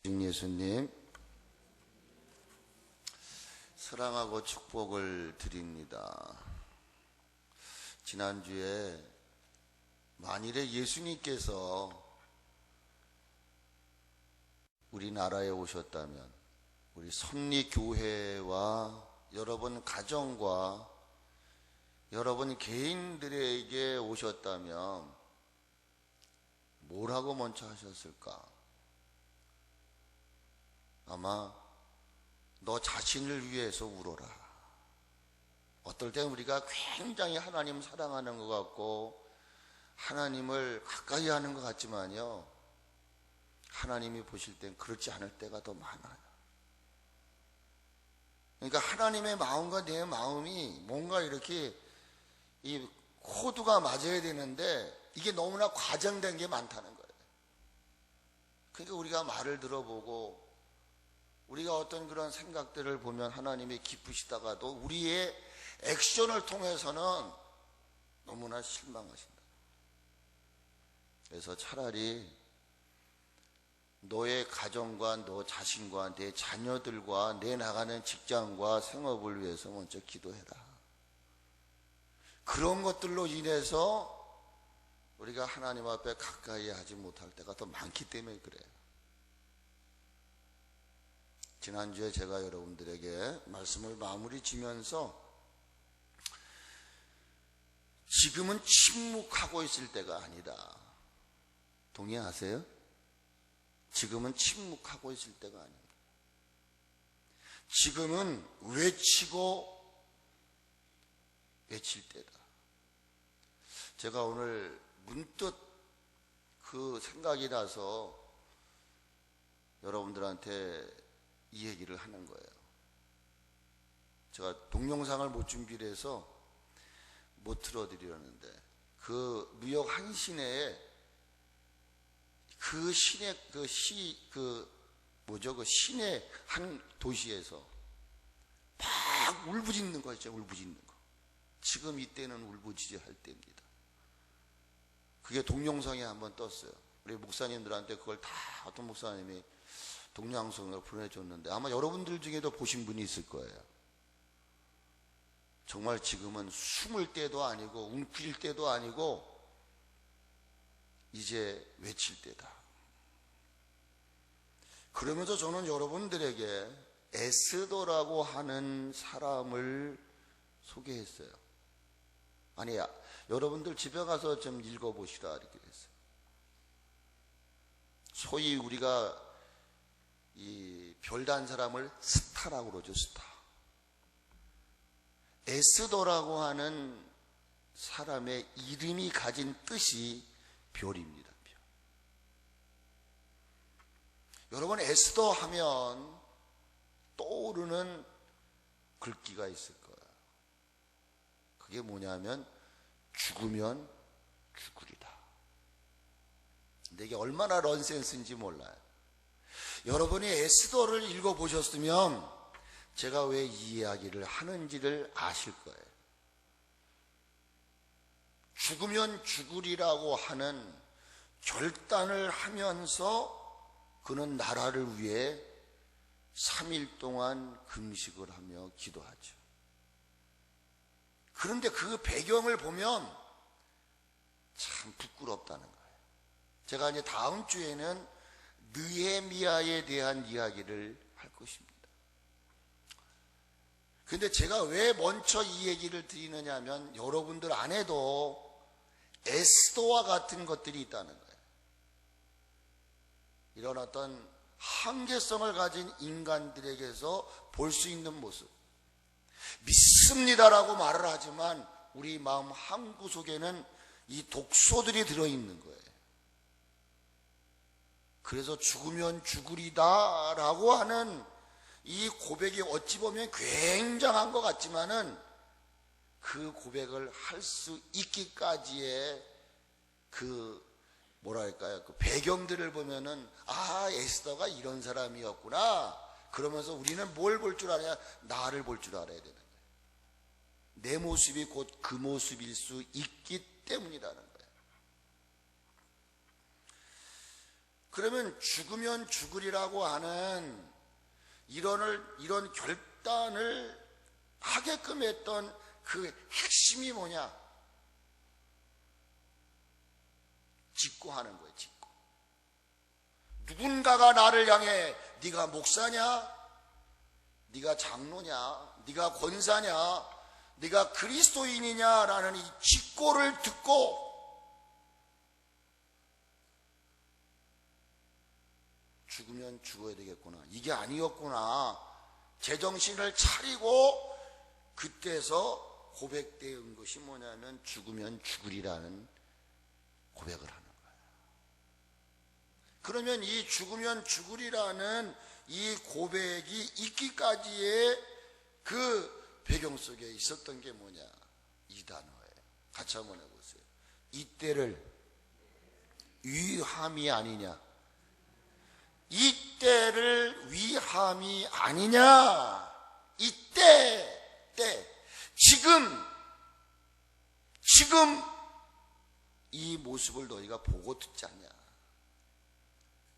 오직 예수님, 사랑하고 축복을 드립니다. 지난주에 만일에 예수님께서 우리나라에 오셨다면 우리 섭리교회와 여러분 가정과 여러분 개인들에게 오셨다면 뭐라고 먼저 하셨을까? 아마 너 자신을 위해서 울어라. 어떨 땐 우리가 굉장히 하나님 사랑하는 것 같고 하나님을 가까이 하는 것 같지만요, 하나님이 보실 땐 그렇지 않을 때가 더 많아요. 그러니까 하나님의 마음과 내 마음이 뭔가 이렇게 이 코드가 맞아야 되는데 이게 너무나 과장된 게 많다는 거예요. 그러니까 우리가 말을 들어보고 우리가 어떤 그런 생각들을 보면 하나님이 기쁘시다가도 우리의 액션을 통해서는 너무나 실망하신다. 그래서 차라리 너의 가정과 너 자신과 내 자녀들과 내 나가는 직장과 생업을 위해서 먼저 기도해라. 그런 것들로 인해서 우리가 하나님 앞에 가까이 하지 못할 때가 더 많기 때문에 그래요. 지난주에 제가 여러분들에게 말씀을 마무리 지면서 지금은 침묵하고 있을 때가 아니다. 동의하세요? 지금은 침묵하고 있을 때가 아닙니다. 지금은 외치고 외칠 때다. 제가 오늘 문득 그 생각이 나서 여러분들한테 이 얘기를 하는 거예요. 제가 동영상을 못 준비를 해서 못 틀어드리려는데 그 뉴욕 한 시내에 그 시내 그 시내 한 도시에서 막 울부짖는 거 있죠. 울부짖는 거. 지금 이때는 울부짖어 할 때입니다. 그게 동영상에 한번 떴어요. 우리 목사님들한테 그걸 다 어떤 목사님이 동영상으로 보내줬는데 아마 여러분들 중에도 보신 분이 있을 거예요. 정말 지금은 숨을 때도 아니고 웅크릴 때도 아니고 이제 외칠 때다. 그러면서 저는 여러분들에게 에스더라고 하는 사람을 소개했어요. 아니야, 여러분들 집에 가서 좀 읽어보시라 이렇게 했어요. 소위 우리가 이 별난 사람을 스타라고 그러죠. 스타. 에스더라고 하는 사람의 이름이 가진 뜻이 별입니다. 별. 여러분 에스더 하면 떠오르는 글귀가 있을 거예요. 그게 뭐냐면 죽으면 죽으리다. 근데 이게 얼마나 넌센스인지 몰라요. 여러분이 에스더를 읽어보셨으면 제가 왜 이 이야기를 하는지를 아실 거예요. 죽으면 죽으리라고 하는 결단을 하면서 그는 나라를 위해 3일 동안 금식을 하며 기도하죠. 그런데 그 배경을 보면 참 부끄럽다는 거예요. 제가 이제 다음 주에는 느헤미야에 대한 이야기를 할 것입니다. 근데 제가 왜 먼저 이 얘기를 드리느냐 하면 여러분들 안에도 에스더와 같은 것들이 있다는 거예요. 이런 어떤 한계성을 가진 인간들에게서 볼 수 있는 모습. 믿습니다라고 말을 하지만 우리 마음 한구석에는 이 독소들이 들어있는 거예요. 그래서 죽으면 죽으리다 라고 하는 이 고백이 어찌 보면 굉장한 것 같지만은 그 고백을 할 수 있기까지의 그 뭐랄까요, 그 배경들을 보면은 아, 에스더가 이런 사람이었구나. 그러면서 우리는 뭘 볼 줄 알아야? 나를 볼 줄 알아야 되는 거예요. 내 모습이 곧 그 모습일 수 있기 때문이라는 거예요. 그러면 죽으면 죽으리라고 하는 이런 결단을 하게끔 했던 그 핵심이 뭐냐? 짓고 하는 거예요. 짓고. 누군가가 나를 향해 네가 목사냐? 네가 장로냐? 네가 권사냐? 네가 그리스도인이냐라는 이 직고를 듣고 죽으면 죽어야 되겠구나. 이게 아니었구나. 제정신을 차리고 그때서 고백된 것이 뭐냐면 죽으면 죽으리라는 고백을 하는 거예요. 그러면 이 죽으면 죽으리라는 이 고백이 있기까지의 그 배경 속에 있었던 게 뭐냐? 이 단어예요. 같이 한번 해보세요. 이때를 위함이 아니냐? 이때를 위함이 아니냐? 지금 이 모습을 너희가 보고 듣지 않냐?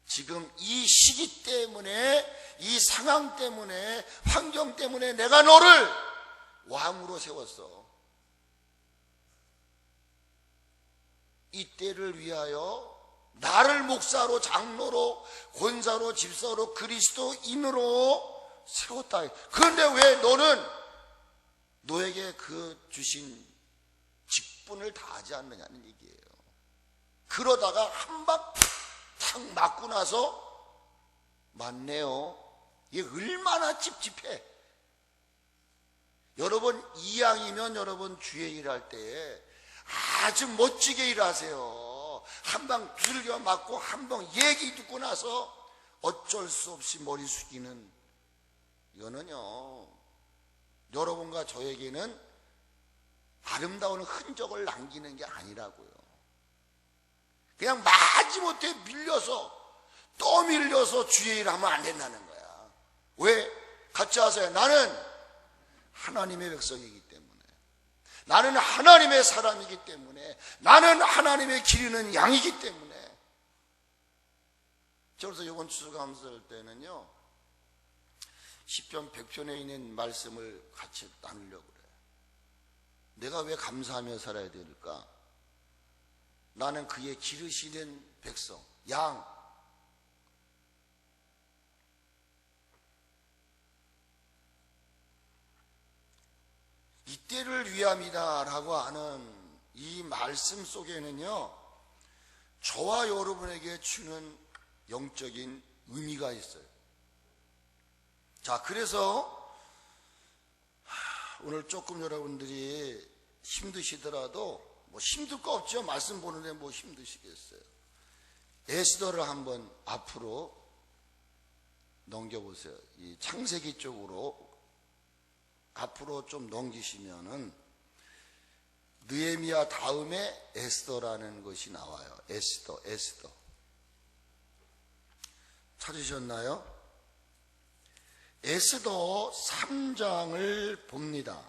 지금 이 시기 때문에, 이 상황 때문에, 환경 때문에 내가 너를 왕으로 세웠어. 이때를 위하여 나를 목사로, 장로로, 권사로, 집사로, 그리스도인으로 세웠다. 그런데 왜 너는 너에게 그 주신 직분을 다하지 않느냐는 얘기예요. 그러다가 한 방 탁 맞고 나서 맞네요. 이게 얼마나 찝찝해. 여러분 이왕이면 여러분 주의 일할 때에 아주 멋지게 일하세요. 한 방 두들겨 맞고 한 방 얘기 듣고 나서 어쩔 수 없이 머리 숙이는, 이거는요 여러분과 저에게는 아름다운 흔적을 남기는 게 아니라고요. 그냥 마지못해 밀려서 또 밀려서 주의 일을 하면 안 된다는 거야. 왜? 같이 하세요. 나는 하나님의 백성이기 때문에, 나는 하나님의 사람이기 때문에, 나는 하나님의 기르는 양이기 때문에. 그래서 이번 추수감사할 때는요 시편 100편에 있는 말씀을 같이 나누려고 그래요. 내가 왜 감사하며 살아야 될까? 나는 그의 기르시는 백성, 양. 이때를 위함이다 라고 하는 이 말씀 속에는요 저와 여러분에게 주는 영적인 의미가 있어요. 자, 그래서 오늘 조금 여러분들이 힘드시더라도, 뭐 힘들 거 없죠. 말씀 보는데 뭐 힘드시겠어요. 에스더를 한번 앞으로 넘겨보세요. 이 창세기 쪽으로 앞으로 좀 넘기시면은 느헤미야 다음에 에스더라는 것이 나와요. 에스더. 찾으셨나요? 에스더 3장을 봅니다.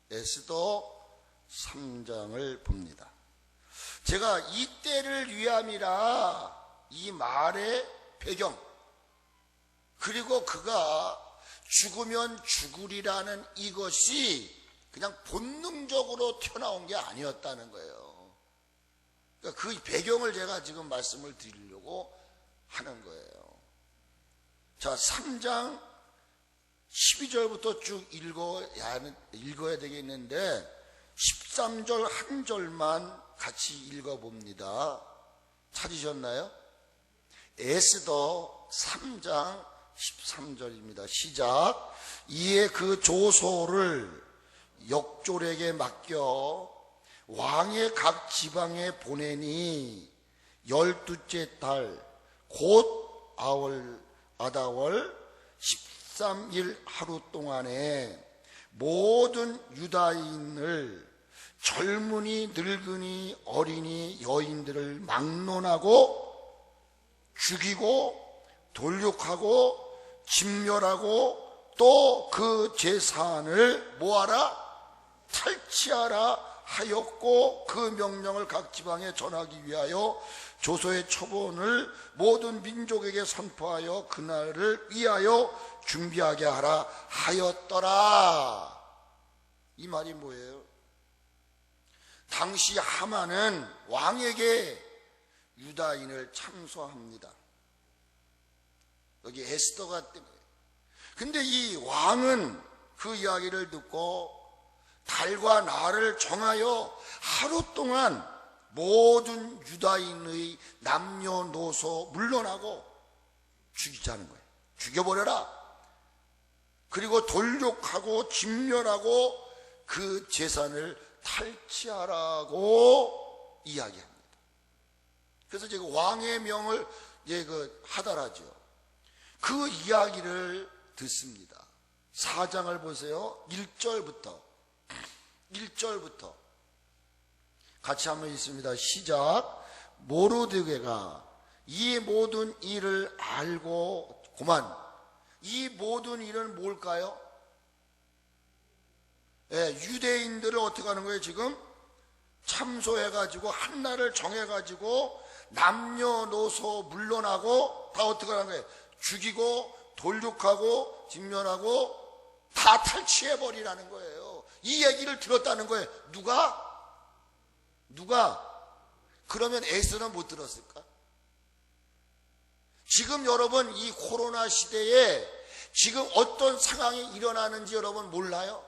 에스더 3장을 봅니다. 제가 이때를 위함이라 이 말의 배경, 그리고 그가 죽으면 죽으리라는 이것이 그냥 본능적으로 튀어나온 게 아니었다는 거예요. 그러니까 그 배경을 제가 지금 말씀을 드리려고 하는 거예요. 자, 3장 12절부터 쭉 읽어야 되겠는데 13절 한 절만 같이 읽어봅니다. 찾으셨나요? 에스더 3장 13절입니다. 시작. 이에 그 조소를 역졸에게 맡겨 왕의 각 지방에 보내니 12째 달 곧 아다월 13일 하루 동안에 모든 유다인을, 젊은이, 늙은이, 어린이, 여인들을 막론하고 죽이고 돌육하고 진멸하고 또 그 재산을 뭐하라? 탈취하라 하였고 그 명령을 각 지방에 전하기 위하여 조서의 초본을 모든 민족에게 선포하여 그날을 위하여 준비하게 하라 하였더라. 이 말이 뭐예요? 당시 하만은 왕에게 유다인을 참소합니다. 여기 에스더가 때문에. 근데 이 왕은 그 이야기를 듣고 달과 날을 정하여 하루 동안 모든 유다인의 남녀노소 물러나고 죽이자는 거예요. 죽여버려라. 그리고 돌욕하고 진멸하고 그 재산을 탈취하라고 이야기합니다. 그래서 제가 왕의 명을 하달하죠. 그 이야기를 듣습니다. 4장을 보세요. 1절부터 같이 한번 읽습니다. 시작. 모르드게가 이 모든 일을 알고 고만. 이 모든 일은 뭘까요? 유대인들을 어떻게 하는 거예요? 지금 참소해가지고 한날을 정해가지고 남녀노소 물러나고 다 어떻게 하는 거예요? 죽이고 돌육하고 진멸하고 다 탈취해버리라는 거예요. 이 얘기를 들었다는 거예요. 누가? 그러면 에스더는 못 들었을까? 지금 여러분 이 코로나 시대에 지금 어떤 상황이 일어나는지 여러분 몰라요?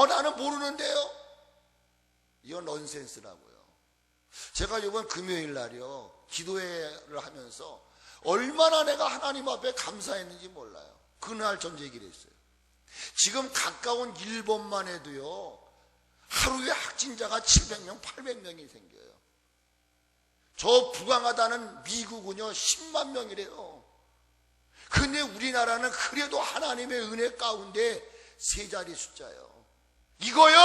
나는 모르는데요. 이건 넌센스라고요. 제가 이번 금요일 날이요 기도회를 하면서 얼마나 내가 하나님 앞에 감사했는지 몰라요. 그날 전 얘기를 했어요. 지금 가까운 일본만 해도요 하루에 확진자가 700명 800명이 생겨요. 저 부강하다는 미국은요 10만 명이래요. 근데 우리나라는 그래도 하나님의 은혜 가운데 세 자리 숫자예요. 이거요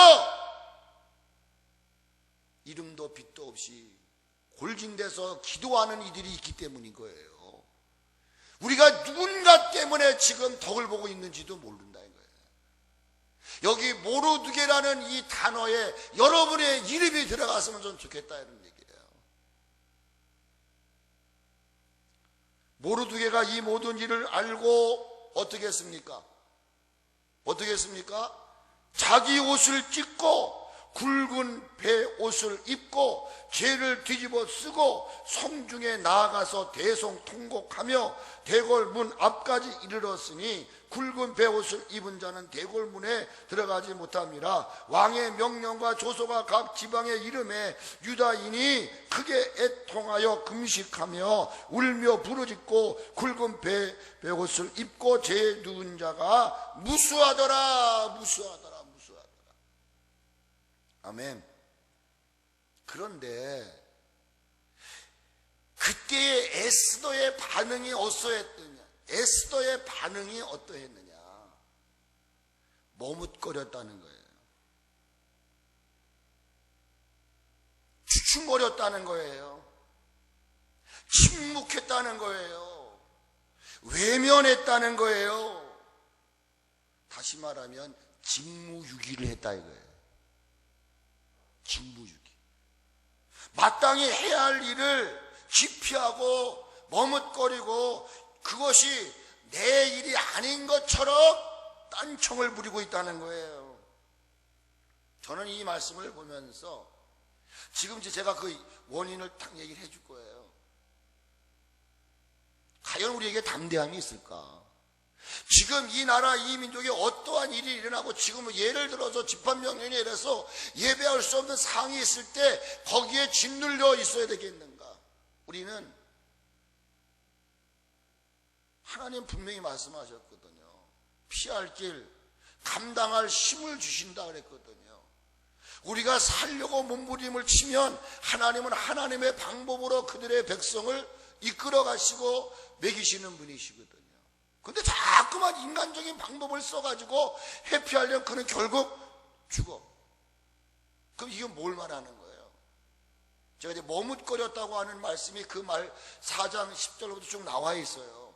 이름도 빛도 없이 골진돼서 기도하는 이들이 있기 때문인 거예요. 우리가 누군가 때문에 지금 덕을 보고 있는지도 모른다는 거예요. 여기 모르드게라는 이 단어에 여러분의 이름이 들어갔으면 좀 좋겠다 이런 얘기예요. 모르드게가 이 모든 일을 알고 어떻게 했습니까? 자기 옷을 찢고 굵은 배 옷을 입고 죄를 뒤집어 쓰고 성중에 나아가서 대성통곡하며 대궐문 앞까지 이르렀으니 굵은 배 옷을 입은 자는 대궐문에 들어가지 못함이라. 왕의 명령과 조서가 각 지방에 이름에 유다인이 크게 애통하여 금식하며 울며 부르짖고 굵은 배 옷을 입고 죄 누운 자가 무수하더라. 아멘. 그런데 그때의 에스더의 반응이 어떠했느냐? 머뭇거렸다는 거예요. 주춤거렸다는 거예요. 침묵했다는 거예요. 외면했다는 거예요. 다시 말하면 직무유기를 했다 이거예요. 직무유기. 마땅히 해야 할 일을 기피하고 머뭇거리고 그것이 내 일이 아닌 것처럼 딴청을 부리고 있다는 거예요. 저는 이 말씀을 보면서 지금 제가 그 원인을 딱 얘기를 해줄 거예요. 과연 우리에게 담대함이 있을까? 지금 이 나라 이 민족에 어떠한 일이 일어나고 지금 예를 들어서 집합명령에 이래서 예배할 수 없는 상황이 있을 때 거기에 짓눌려 있어야 되겠는가? 우리는 하나님 분명히 말씀하셨거든요. 피할 길 감당할 힘을 주신다 그랬거든요. 우리가 살려고 몸부림을 치면 하나님은 하나님의 방법으로 그들의 백성을 이끌어 가시고 먹이시는 분이시거든요. 근데 자꾸만 인간적인 방법을 써가지고 회피하려면 그는 결국 죽어. 그럼 이게 뭘 말하는 거예요? 제가 이제 머뭇거렸다고 하는 말씀이 그 말 4장 10절부터 쭉 나와 있어요.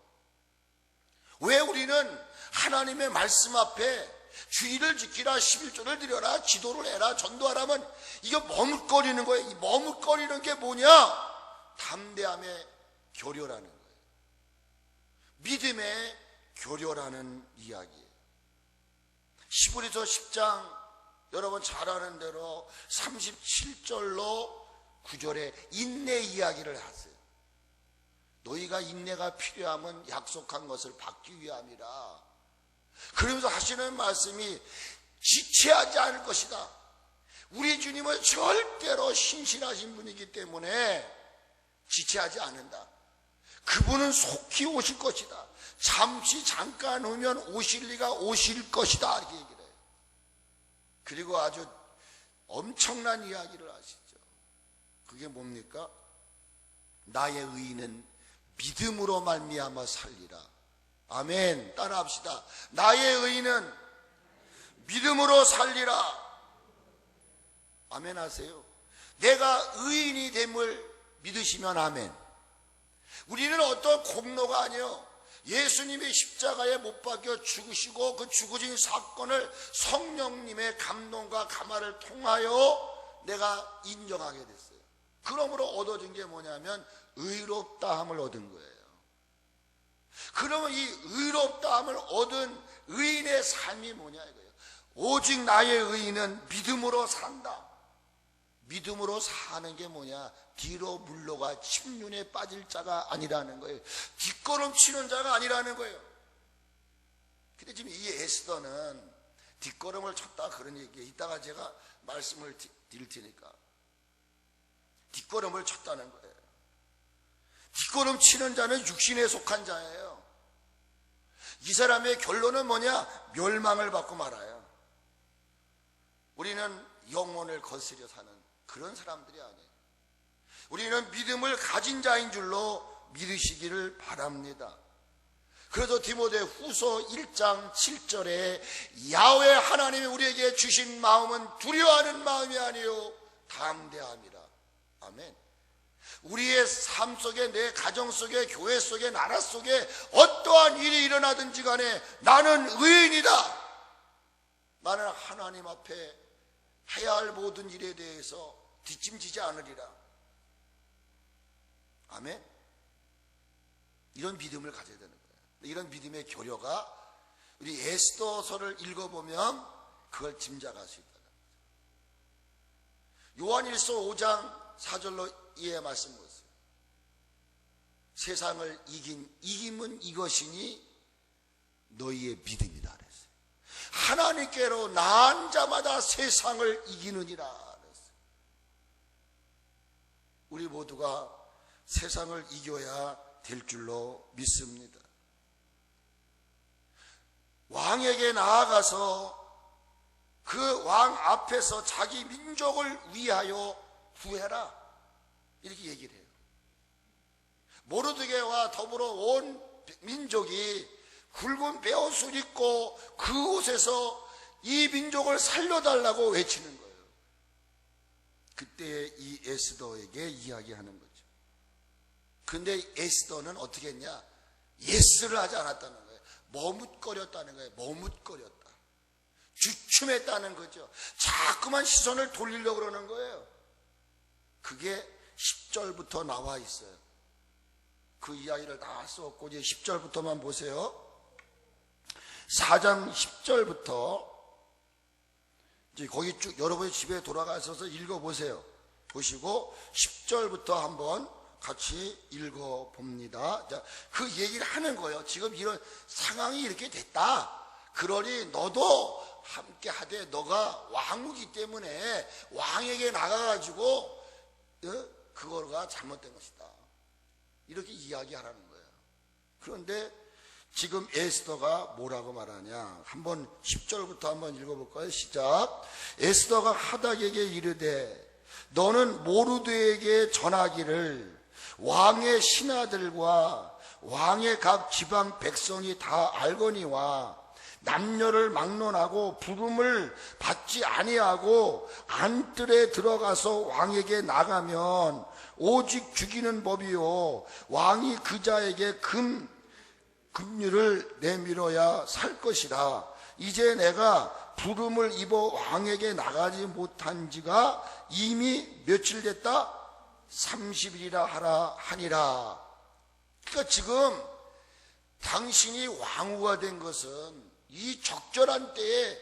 왜 우리는 하나님의 말씀 앞에 주의를 지키라, 11조를 드려라, 기도를 해라, 전도하라면 이거 머뭇거리는 거예요. 이 머뭇거리는 게 뭐냐? 담대함의 교류라는 거예요. 믿음의 교류라는 이야기예요. 히브리서 10장 여러분 잘 아는 대로 37절로 9절에 인내 이야기를 하세요. 너희가 인내가 필요하면 약속한 것을 받기 위함이라. 그러면서 하시는 말씀이 지체하지 않을 것이다. 우리 주님은 절대로 신실하신 분이기 때문에 지체하지 않는다. 그분은 속히 오실 것이다. 잠깐 오면 오실 리가 오실 것이다. 이렇게 얘기를 해요. 그리고 아주 엄청난 이야기를 하시죠. 그게 뭡니까? 나의 의인은 믿음으로 말미암아 살리라. 아멘. 따라합시다. 나의 의인은 믿음으로 살리라. 아멘 하세요. 내가 의인이 됨을 믿으시면 아멘. 우리는 어떤 공로가 아니요, 예수님이 십자가에 못 박혀 죽으시고 그 죽으신 사건을 성령님의 감동과 감화를 통하여 내가 인정하게 됐어요. 그러므로 얻어진 게 뭐냐면 의롭다함을 얻은 거예요. 그러면 이 의롭다함을 얻은 의인의 삶이 뭐냐 이거예요. 오직 나의 의인은 믿음으로 산다. 믿음으로 사는 게 뭐냐? 뒤로 물러가 침륜에 빠질 자가 아니라는 거예요. 뒷걸음 치는 자가 아니라는 거예요. 근데 지금 이 에스더는 뒷걸음을 쳤다 그런 얘기예요. 이따가 제가 말씀을 드릴 테니까. 뒷걸음을 쳤다는 거예요. 뒷걸음 치는 자는 육신에 속한 자예요. 이 사람의 결론은 뭐냐? 멸망을 받고 말아요. 우리는 영혼을 거스려 사는 그런 사람들이 아니에요. 우리는 믿음을 가진 자인 줄로 믿으시기를 바랍니다. 그래서 디모데 후서 1장 7절에 야훼 하나님이 우리에게 주신 마음은 두려워하는 마음이 아니요 담대함이라. 아멘. 우리의 삶 속에, 내 가정 속에, 교회 속에, 나라 속에 어떠한 일이 일어나든지 간에 나는 의인이다. 나는 하나님 앞에 해야 할 모든 일에 대해서 뒷짐지지 않으리라. 아멘. 이런 믿음을 가져야 되는 거예요. 이런 믿음의 교류가 우리 에스더서를 읽어보면 그걸 짐작할 수 있다. 요한일서 5장 4절로 이해 말씀 보세요. 세상을 이김은 이것이니 너희의 믿음이다 그랬어요. 하나님께로 나은 자마다 세상을 이기느니라 그랬어요. 우리 모두가 세상을 이겨야 될 줄로 믿습니다. 왕에게 나아가서 그 왕 앞에서 자기 민족을 위하여 구해라 이렇게 얘기를 해요. 모르드게와 더불어 온 민족이 굵은 베옷을 입고 그곳에서 이 민족을 살려달라고 외치는 거예요. 그때 이 에스더에게 이야기하는 거죠. 근데 에스더는 어떻게 했냐? 예스를 하지 않았다는 거예요. 머뭇거렸다는 거예요. 머뭇거렸다. 주춤했다는 거죠. 자꾸만 시선을 돌리려고 그러는 거예요. 그게 10절부터 나와 있어요. 그 이야기를 다 썼고 이제 10절부터만 보세요. 4장 10절부터 이제 거기 쭉 여러분의 집에 돌아가셔서 읽어보세요. 보시고 10절부터 한번 같이 읽어봅니다. 자, 그 얘기를 하는 거예요. 지금 이런 상황이 이렇게 됐다. 그러니 너도 함께 하되 너가 왕이기 때문에 왕에게 나가가지고 그거가 잘못된 것이다. 이렇게 이야기하라는 거예요. 그런데 지금 에스더가 뭐라고 말하냐? 한번 10절부터 한번 읽어볼까요? 시작. 에스더가 하닥에게 이르되 너는 모르드에게 전하기를 왕의 신하들과 왕의 각 지방 백성이 다 알거니와 남녀를 막론하고 부름을 받지 아니하고 안뜰에 들어가서 왕에게 나가면 오직 죽이는 법이요 왕이 그 자에게 금류를 내밀어야 살 것이라. 이제 내가 부름을 입어 왕에게 나가지 못한 지가 이미 며칠 됐다? 30일이라 하라 하니라. 그러니까 지금 당신이 왕후가 된 것은 이 적절한 때에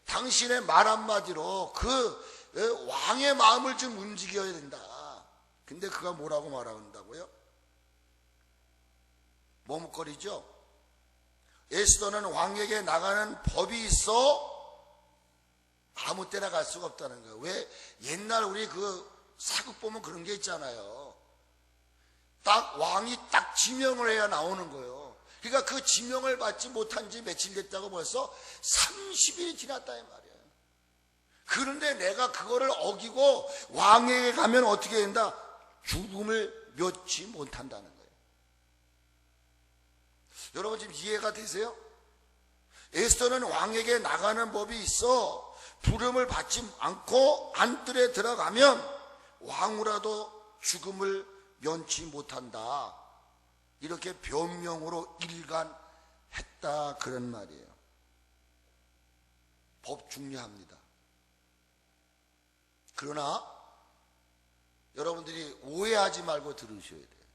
당신의 말 한마디로 그 왕의 마음을 좀 움직여야 된다. 근데 그가 뭐라고 말한다고요? 머뭇거리죠. 에스더는 왕에게 나가는 법이 있어 아무 때나 갈 수가 없다는 거예요. 왜? 옛날 우리 그 사극 보면 그런 게 있잖아요. 딱 왕이 딱 지명을 해야 나오는 거예요. 그러니까 그 지명을 받지 못한 지 며칠 됐다고 벌써 30일이 지났다 이 말이에요. 그런데 내가 그거를 어기고 왕에게 가면 어떻게 된다? 죽음을 면치 못한다는 거예요. 여러분 지금 이해가 되세요? 에스더는 왕에게 나가는 법이 있어 부름을 받지 않고 안뜰에 들어가면 왕후라도 죽음을 면치 못한다. 이렇게 변명으로 일관했다 그런 말이에요. 법 중요합니다. 그러나 여러분들이 오해하지 말고 들으셔야 돼요.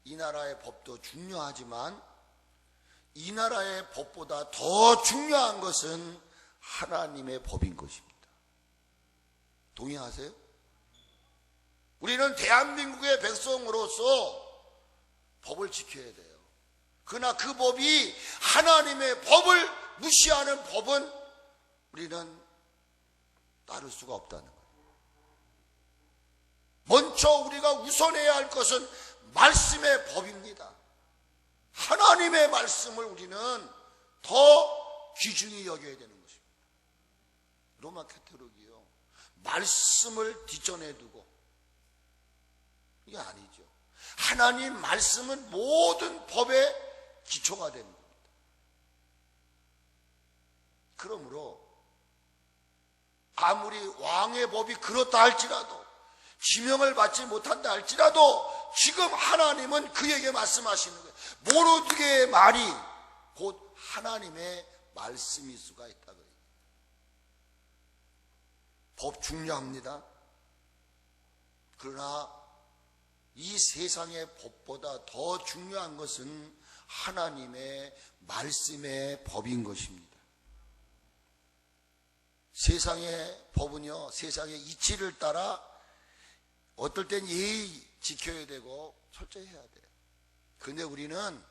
이 나라의 법도 중요하지만 이 나라의 법보다 더 중요한 것은 하나님의 법인 것입니다. 동의하세요? 우리는 대한민국의 백성으로서 법을 지켜야 돼요. 그러나 그 법이 하나님의 법을 무시하는 법은 우리는 따를 수가 없다는 거예요. 먼저 우리가 우선해야 할 것은 말씀의 법입니다. 하나님의 말씀을 우리는 더 귀중히 여겨야 되는 것입니다. 로마 카톨릭이요, 말씀을 뒷전에 두고 이게 아니죠. 하나님 말씀은 모든 법의 기초가 되는 겁니다. 그러므로 아무리 왕의 법이 그렇다 할지라도 지명을 받지 못한다 할지라도 지금 하나님은 그에게 말씀하시는 거예요. 모르드게의 말이 곧 하나님의 말씀일 수가 있다고요. 법 중요합니다. 그러나 이 세상의 법보다 더 중요한 것은 하나님의 말씀의 법인 것입니다. 세상의 법은요, 세상의 이치를 따라 어떨 땐 예의 지켜야 되고 철저히 해야 돼요. 그런데 우리는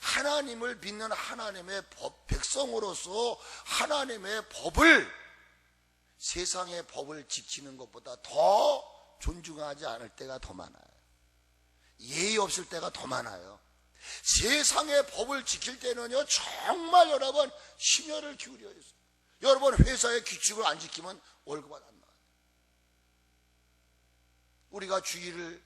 하나님을 믿는 하나님의 백성으로서 하나님의 법을, 세상의 법을 지키는 것보다 더 존중하지 않을 때가 더 많아요. 예의 없을 때가 더 많아요. 세상의 법을 지킬 때는요, 정말 여러분 심혈을 기울여야 돼요. 여러분 회사의 규칙을 안 지키면 월급 안 나와요. 우리가 주의를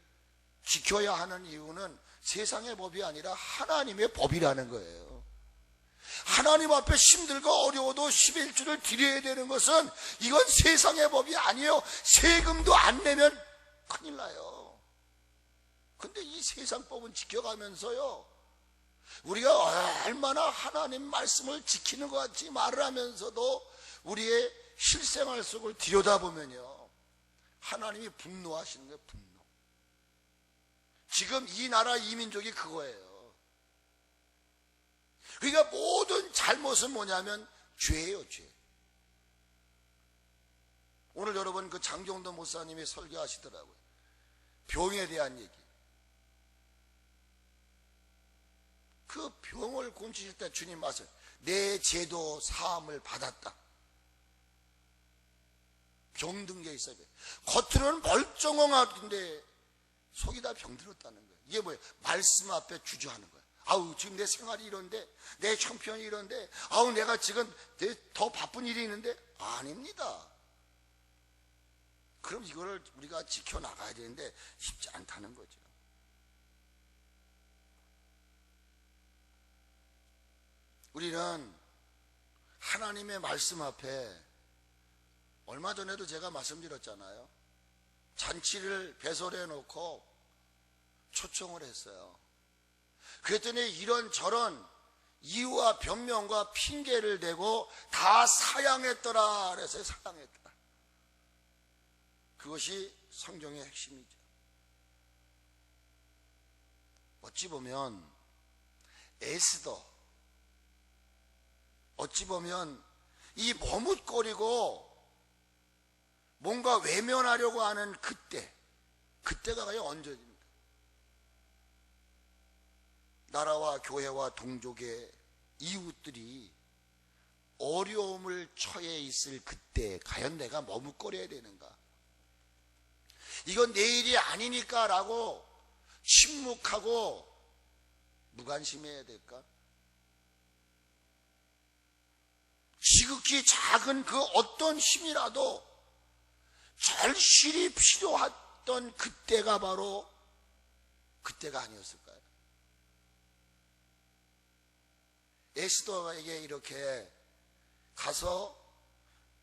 지켜야 하는 이유는 세상의 법이 아니라 하나님의 법이라는 거예요. 하나님 앞에 힘들고 어려워도 11주를 드려야 되는 것은 이건 세상의 법이 아니에요. 세금도 안 내면 큰일 나요. 근데 이 세상 법은 지켜가면서요, 우리가 얼마나 하나님 말씀을 지키는 것 같이 말을 하면서도 우리의 실생활 속을 들여다보면요, 하나님이 분노하시는 거예요. 분노. 지금 이 나라 이 민족이 그거예요. 그러니까 모든 잘못은 뭐냐면 죄예요, 죄. 오늘 여러분 그 장경도 목사님이 설교하시더라고요. 병에 대한 얘기. 그 병을 고치실 때 주님 말씀, 내 죄도 사함을 받았다. 병든 게 있어요. 겉으로는 멀쩡한데 속이 다 병들었다는 거예요. 이게 뭐예요? 말씀 앞에 주저하는 거예요. 아우, 지금 내 생활이 이런데, 내 형편이 이런데, 아우, 내가 지금 더 바쁜 일이 있는데. 아닙니다. 그럼 이거를 우리가 지켜나가야 되는데 쉽지 않다는 거죠. 우리는 하나님의 말씀 앞에, 얼마 전에도 제가 말씀드렸잖아요. 잔치를 배설해 놓고 초청을 했어요. 그랬더니 이런저런 이유와 변명과 핑계를 대고 다 사양했더라 그래서 사양했더라. 그것이 성경의 핵심이죠. 어찌 보면 에스더, 어찌 보면 이 머뭇거리고 뭔가 외면하려고 하는 그때가 과연 언제입니까? 나라와 교회와 동족의 이웃들이 어려움을 처해 있을 그때 과연 내가 머뭇거려야 되는가? 이건 내 일이 아니니까 라고 침묵하고 무관심해야 될까? 지극히 작은 그 어떤 힘이라도 절실히 필요했던 그때가 바로 그때가 아니었을까요? 에스더에게 이렇게 가서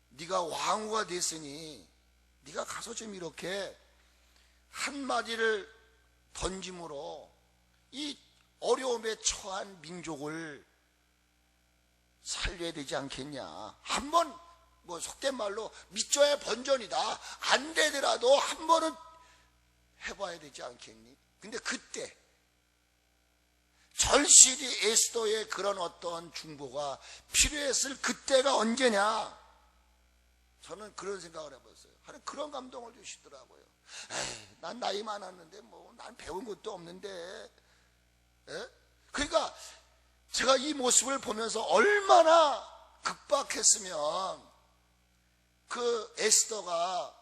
네가 왕후가 됐으니 네가 가서 좀 이렇게 한마디를 던짐으로 이 어려움에 처한 민족을 살려야 되지 않겠냐. 한번 뭐 속된 말로 믿져야 번전이다. 안 되더라도 한 번은 해봐야 되지 않겠니? 근데 그때 절실히 에스더의 그런 어떤 중보가 필요했을 그때가 언제냐? 저는 그런 생각을 해봤어요. 하나님 그런 감동을 주시더라고요. 에이, 난 나이 많았는데 뭐 난 배운 것도 없는데. 에? 그러니까 제가 이 모습을 보면서 얼마나 급박했으면 그 에스더가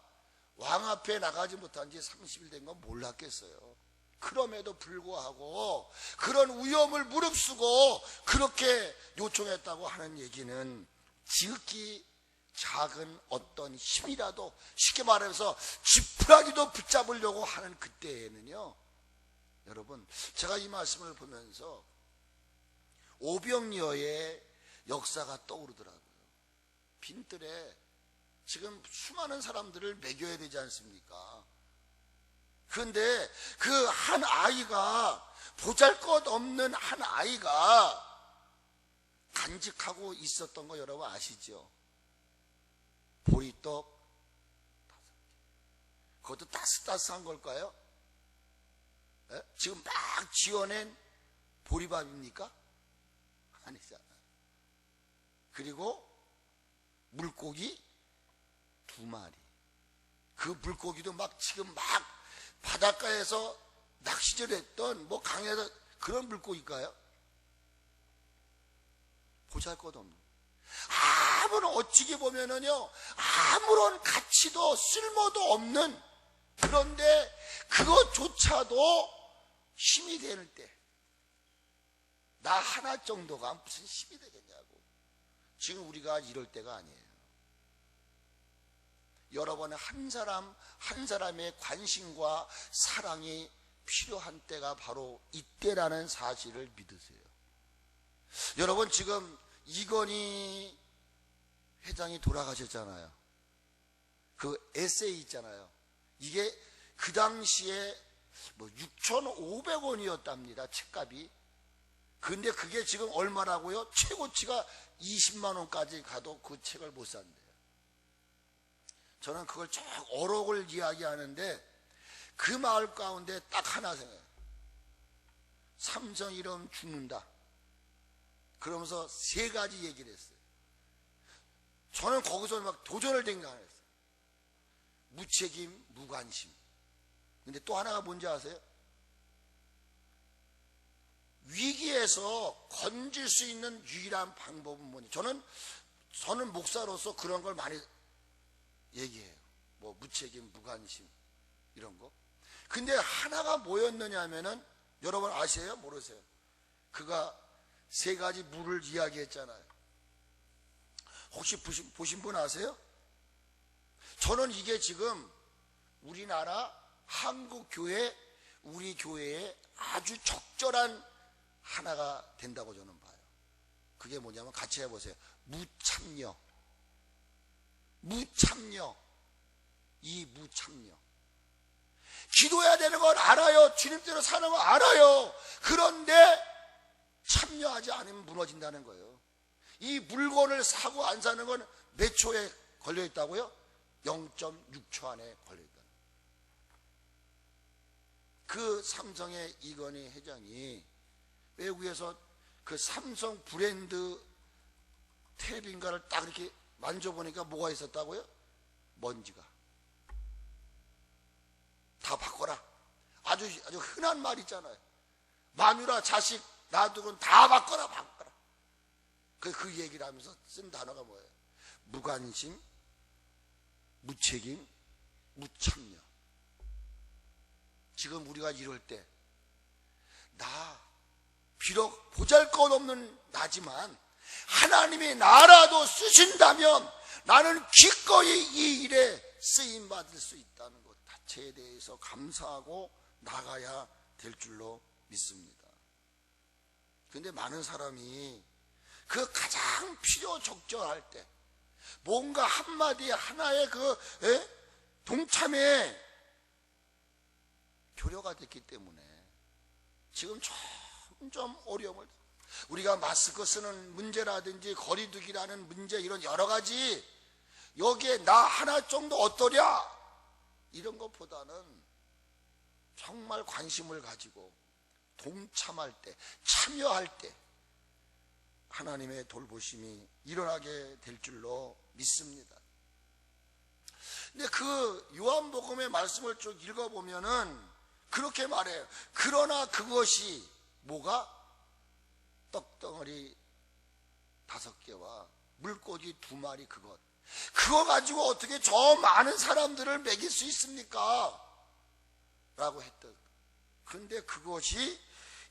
왕 앞에 나가지 못한 지 30일 된 건 몰랐겠어요. 그럼에도 불구하고 그런 위험을 무릅쓰고 그렇게 요청했다고 하는 얘기는 지극히 작은 어떤 힘이라도 쉽게 말해서 지푸라기도 붙잡으려고 하는 그때에는요, 여러분 제가 이 말씀을 보면서 오병이어의 역사가 떠오르더라고요. 빈들에 지금 수많은 사람들을 먹여야 되지 않습니까? 그런데 그 한 아이가, 보잘것없는 한 아이가 간직하고 있었던 거 여러분 아시죠? 보리떡 5개. 그것도 따뜻한 걸까요? 에? 지금 막 지어낸 보리밥입니까? 아니잖아요. 그리고 물고기 2마리. 그 물고기도 막 지금 막 바닷가에서 낚시질 했던 뭐 강에서 그런 물고기일까요? 보잘것없는, 아무런, 어찌게 보면은요 아무런 가치도 쓸모도 없는, 그런데 그것조차도 힘이 되는 때, 나 하나 정도가 무슨 힘이 되겠냐고. 지금 우리가 이럴 때가 아니에요. 여러분의 한 사람 한 사람의 관심과 사랑이 필요한 때가 바로 이때라는 사실을 믿으세요. 여러분 지금 이건희 회장이 돌아가셨잖아요. 그 에세이 있잖아요. 이게 그 당시에 뭐 6,500원이었답니다. 책값이. 근데 그게 지금 얼마라고요? 최고치가 20만 원까지 가도 그 책을 못 산대요. 저는 그걸 쭉 어록을 이야기하는데 그 마을 가운데 딱 하나 생각해요. 삼성 이름 죽는다. 그러면서 3가지 얘기를 했어요. 저는 거기서 막 도전을 생각했어요. 무책임, 무관심. 근데 또 하나가 뭔지 아세요? 위기에서 건질 수 있는 유일한 방법은 뭐냐? 저는 목사로서 그런 걸 많이 얘기해요. 뭐 무책임, 무관심 이런 거. 근데 하나가 뭐였느냐 하면은 여러분 아세요? 모르세요? 그가 3가지 물을 이야기했잖아요. 혹시 보신 분 아세요? 저는 이게 지금 우리나라 한국교회, 우리 교회에 아주 적절한 하나가 된다고 저는 봐요. 그게 뭐냐면 같이 해보세요. 무참여. 무참여. 이 무참여. 기도해야 되는 걸 알아요. 주님대로 사는 걸 알아요. 그런데 참여하지 않으면 무너진다는 거예요. 이 물건을 사고 안 사는 건 몇 초에 걸려 있다고요? 0.6초 안에 걸려 있다. 그 삼성의 이건희 회장이 외국에서 그 삼성 브랜드 텔레비인가를 딱 이렇게 만져보니까 뭐가 있었다고요? 먼지가. 다 바꿔라. 아주 흔한 말 있잖아요. 마누라 자식 놔두고는 다 바꿔라. 그 얘기를 하면서 쓴 단어가 뭐예요? 무관심, 무책임, 무참여. 지금 우리가 이럴 때 나 비록 보잘것없는 나지만 하나님이 나라도 쓰신다면 나는 기꺼이 이 일에 쓰임받을 수 있다는 것 자체에 대해서 감사하고 나가야 될 줄로 믿습니다. 그런데 많은 사람이 그 가장 필요적절할 때 뭔가 한마디 하나의 동참에 교류가 됐기 때문에 지금 점점 어려움을, 우리가 마스크 쓰는 문제라든지 거리두기라는 문제, 이런 여러 가지, 여기에 나 하나 정도 어떠랴 이런 것보다는 정말 관심을 가지고 동참할 때, 참여할 때 하나님의 돌보심이 일어나게 될 줄로 믿습니다. 근데 그 요한복음의 말씀을 쭉 읽어보면은 그렇게 말해요. 그러나 그것이 뭐가? 떡덩어리 5개와 물고기 2마리 그거 가지고 어떻게 저 많은 사람들을 먹일 수 있습니까? 라고 했던. 그런데 그것이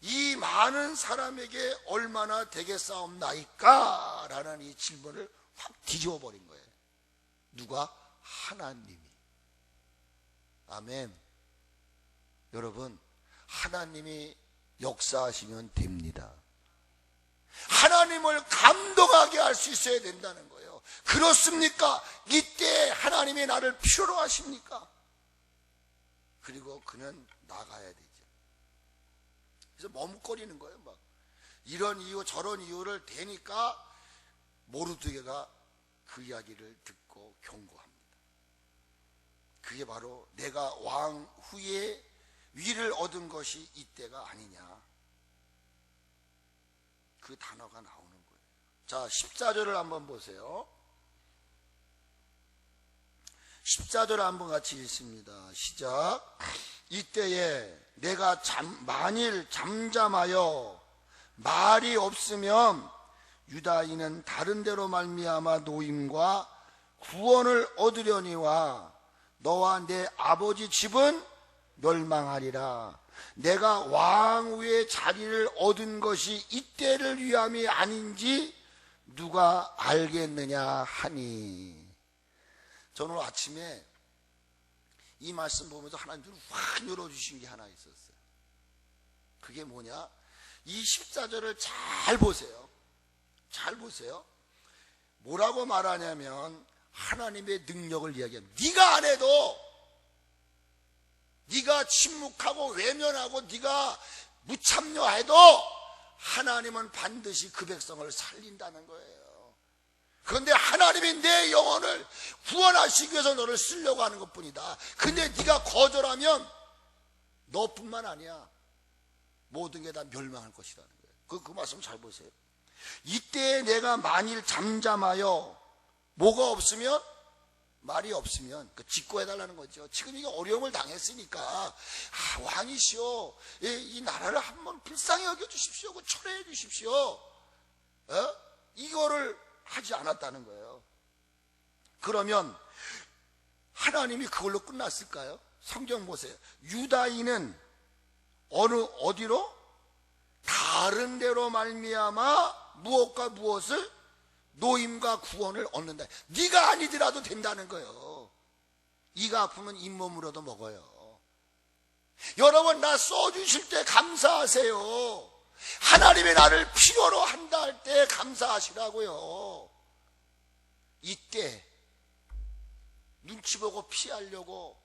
이 많은 사람에게 얼마나 되겠사옵나이까? 라는 이 질문을 확 뒤집어 버린 거예요. 누가? 하나님이. 아멘. 여러분, 하나님이 역사하시면 됩니다. 하나님을 감동하게 할 수 있어야 된다는 거예요. 그렇습니까? 이때 하나님이 나를 필요로 하십니까? 그리고 그는 나가야 되죠. 그래서 머뭇거리는 거예요. 막 이런 이유 저런 이유를 대니까 모르드게가 그 이야기를 듣고 경고합니다. 그게 바로 내가 왕 후에 위를 얻은 것이 이때가 아니냐, 그 단어가 나오는 거예요. 자, 14절을 한번 보세요. 14절 한번 같이 읽습니다. 시작. 이때에 내가 만일 잠잠하여 말이 없으면 유다인은 다른 데로 말미암아 노임과 구원을 얻으려니와 너와 내 아버지 집은 멸망하리라. 내가 왕 위의 자리를 얻은 것이 이때를 위함이 아닌지 누가 알겠느냐 하니. 저는 오늘 아침에 이 말씀 보면서 하나님께서 확 열어주신 게 하나 있었어요. 그게 뭐냐? 이 14절을 잘 보세요. 잘 보세요. 뭐라고 말하냐면 하나님의 능력을 이야기합니다. 네가 안 해도, 네가 침묵하고 외면하고 네가 무참여해도 하나님은 반드시 그 백성을 살린다는 거예요. 그런데 하나님이 내 영혼을 구원하시기 위해서 너를 쓰려고 하는 것뿐이다. 근데 네가 거절하면 너뿐만 아니야, 모든 게 다 멸망할 것이라는 거예요. 그 말씀 잘 보세요. 이때 내가 만일 잠잠하여, 뭐가 없으면? 말이 없으면 직고해달라는 거죠. 지금 이게 어려움을 당했으니까 왕이시오, 이 나라를 한번 불쌍히 여겨주십시오, 철회해 주십시오, 이거를 하지 않았다는 거예요. 그러면 하나님이 그걸로 끝났을까요? 성경 보세요. 유다인은 어디로? 다른 데로 말미암아 무엇과 무엇을? 노임과 구원을 얻는다. 네가 아니더라도 된다는 거예요. 이가 아프면 잇몸으로도 먹어요. 여러분, 나 써주실 때 감사하세요. 하나님이 나를 필요로 한다 할 때 감사하시라고요. 이때 눈치 보고 피하려고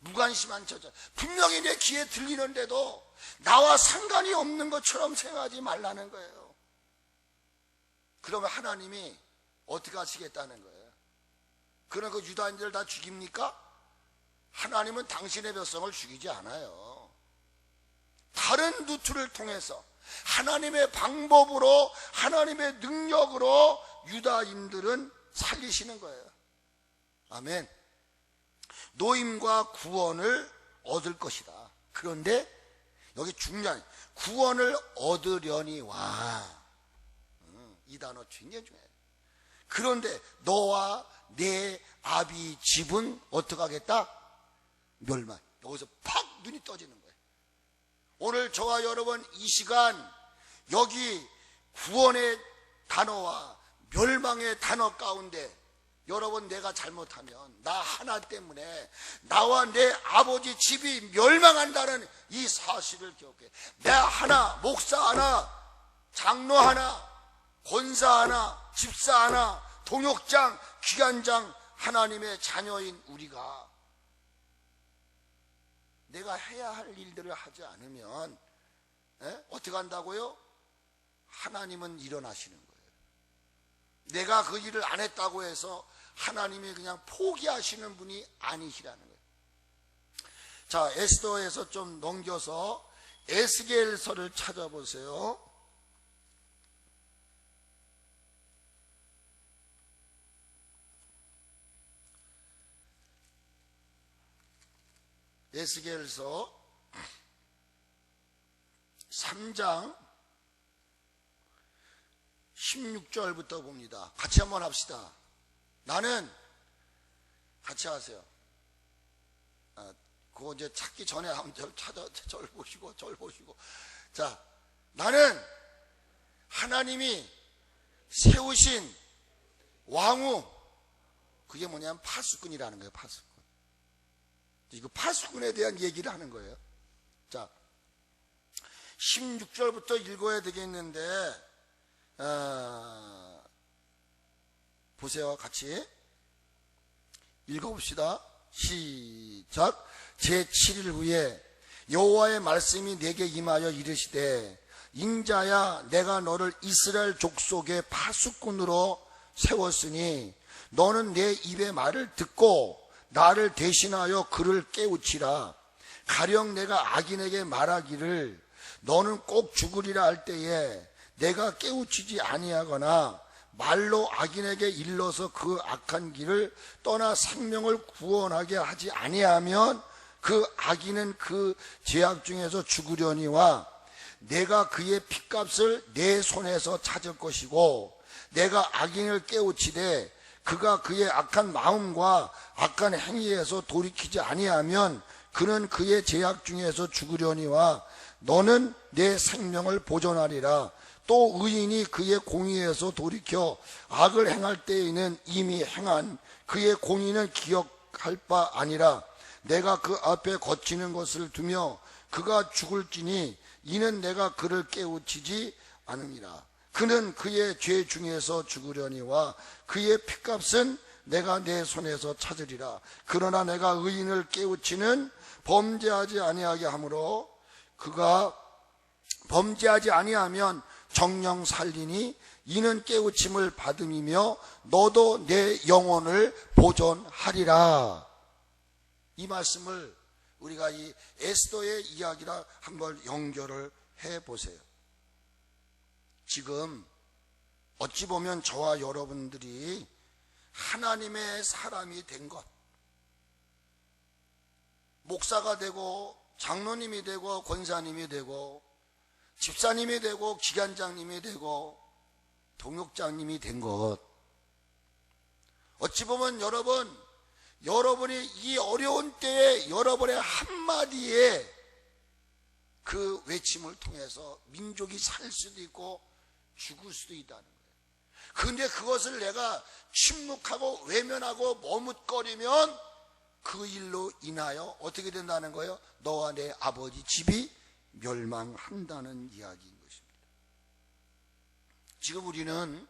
무관심한 처자. 분명히 내 귀에 들리는데도 나와 상관이 없는 것처럼 생각하지 말라는 거예요. 그러면 하나님이 어떻게 하시겠다는 거예요? 그럼 그 유다인들을 다 죽입니까? 하나님은 당신의 백성을 죽이지 않아요. 다른 루트를 통해서 하나님의 방법으로, 하나님의 능력으로 유다인들은 살리시는 거예요. 아멘. 노임과 구원을 얻을 것이다. 그런데 여기 중요한, 구원을 얻으려니와, 이 단어 굉장히 중요해요. 그런데 너와 내 아비 집은 어떻게 하겠다? 멸망. 여기서 팍 눈이 떠지는 거예요. 오늘 저와 여러분 이 시간 여기 구원의 단어와 멸망의 단어 가운데 여러분, 내가 잘못하면 나 하나 때문에 나와 내 아버지 집이 멸망한다는 이 사실을 기억해. 나 하나, 목사 하나, 장로 하나, 권사 하나, 집사 하나, 동역장, 귀관장, 하나님의 자녀인 우리가 내가 해야 할 일들을 하지 않으면 어떻게 한다고요? 하나님은 일어나시는 거예요. 내가 그 일을 안 했다고 해서 하나님이 그냥 포기하시는 분이 아니시라는 거예요. 자, 에스더에서 좀 넘겨서 에스겔서를 찾아보세요. 에스겔서 3장 16절부터 봅니다. 같이 한번 합시다. 나는, 같이 하세요. 그거 이제 찾기 전에 한번 절 보시고. 자, 나는 하나님이 세우신 왕후, 그게 뭐냐면 파수꾼이라는 거예요. 파수꾼. 이거 파수꾼에 대한 얘기를 하는 거예요. 자, 16절부터 읽어야 되겠는데, 보세요. 같이 읽어봅시다. 시작. 제7일 후에 여호와의 말씀이 내게 임하여 이르시되, 인자야, 내가 너를 이스라엘 족속의 파수꾼으로 세웠으니 너는 내 입의 말을 듣고 나를 대신하여 그를 깨우치라. 가령 내가 악인에게 말하기를 너는 꼭 죽으리라 할 때에 내가 깨우치지 아니하거나 말로 악인에게 일러서 그 악한 길을 떠나 생명을 구원하게 하지 아니하면 그 악인은 그 죄악 중에서 죽으려니와 내가 그의 핏값을 내 손에서 찾을 것이고, 내가 악인을 깨우치되 그가 그의 악한 마음과 악한 행위에서 돌이키지 아니하면 그는 그의 죄악 중에서 죽으려니와 너는 내 생명을 보존하리라. 또 의인이 그의 공의에서 돌이켜 악을 행할 때에는 이미 행한 그의 공의는 기억할 바 아니라 내가 그 앞에 거치는 것을 두며 그가 죽을지니 이는 내가 그를 깨우치지 않음이라. 그는 그의 죄 중에서 죽으려니와 그의 핏값은 내가 내 손에서 찾으리라. 그러나 내가 의인을 깨우치는 범죄하지 아니하게 하므로 그가 범죄하지 아니하면 정령 살리니 이는 깨우침을 받음이며 너도 내 영혼을 보존하리라. 이 말씀을 우리가 이 에스더의 이야기랑 한번 연결을 해보세요. 지금 어찌 보면 저와 여러분들이 하나님의 사람이 된 것, 목사가 되고 장로님이 되고 권사님이 되고 집사님이 되고 기관장님이 되고 동역장님이 된 것, 어찌 보면 여러분이 이 어려운 때에 여러분의 한마디에 그 외침을 통해서 민족이 살 수도 있고 죽을 수도 있다는 거예요. 그런데 그것을 내가 침묵하고 외면하고 머뭇거리면 그 일로 인하여 어떻게 된다는 거예요? 너와 내 아버지 집이 멸망한다는 이야기인 것입니다. 지금 우리는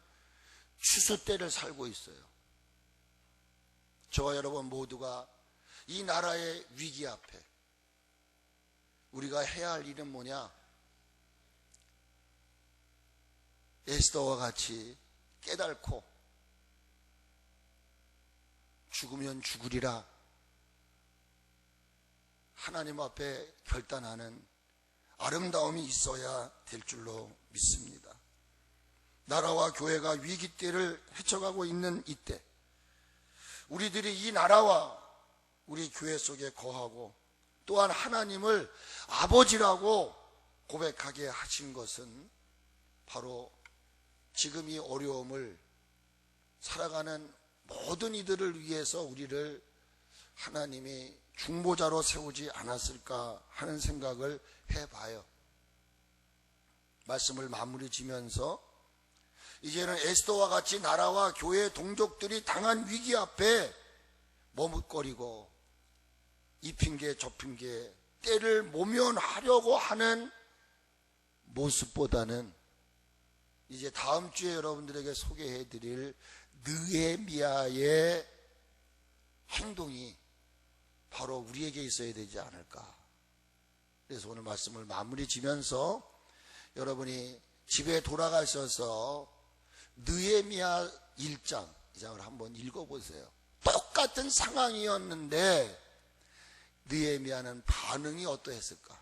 추수 때를 살고 있어요. 저와 여러분 모두가 이 나라의 위기 앞에 우리가 해야 할 일은 뭐냐? 에스더와 같이 깨닫고 죽으면 죽으리라 하나님 앞에 결단하는 아름다움이 있어야 될 줄로 믿습니다. 나라와 교회가 위기 때를 헤쳐가고 있는 이때 우리들이 이 나라와 우리 교회 속에 거하고 또한 하나님을 아버지라고 고백하게 하신 것은 바로 지금 이 어려움을 살아가는 모든 이들을 위해서 우리를 하나님이 중보자로 세우지 않았을까 하는 생각을 해봐요. 말씀을 마무리 지면서 이제는 에스더와 같이 나라와 교회 동족들이 당한 위기 앞에 머뭇거리고 이 핑계 저 핑계 때를 모면하려고 하는 모습보다는 이제 다음 주에 여러분들에게 소개해드릴 느헤미야의 행동이 바로 우리에게 있어야 되지 않을까. 그래서 오늘 말씀을 마무리 지면서 여러분이 집에 돌아가셔서 느헤미야 1장 이 장을 한번 읽어보세요. 똑같은 상황이었는데 느헤미야는 반응이 어떠했을까?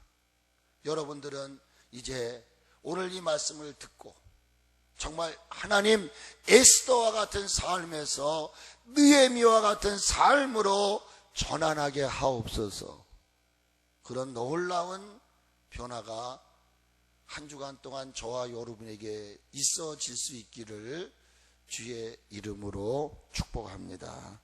여러분들은 이제 오늘 이 말씀을 듣고 정말 하나님 에스더와 같은 삶에서 느헤미야와 같은 삶으로 전환하게 하옵소서. 그런 놀라운 변화가 한 주간 동안 저와 여러분에게 있어질 수 있기를 주의 이름으로 축복합니다.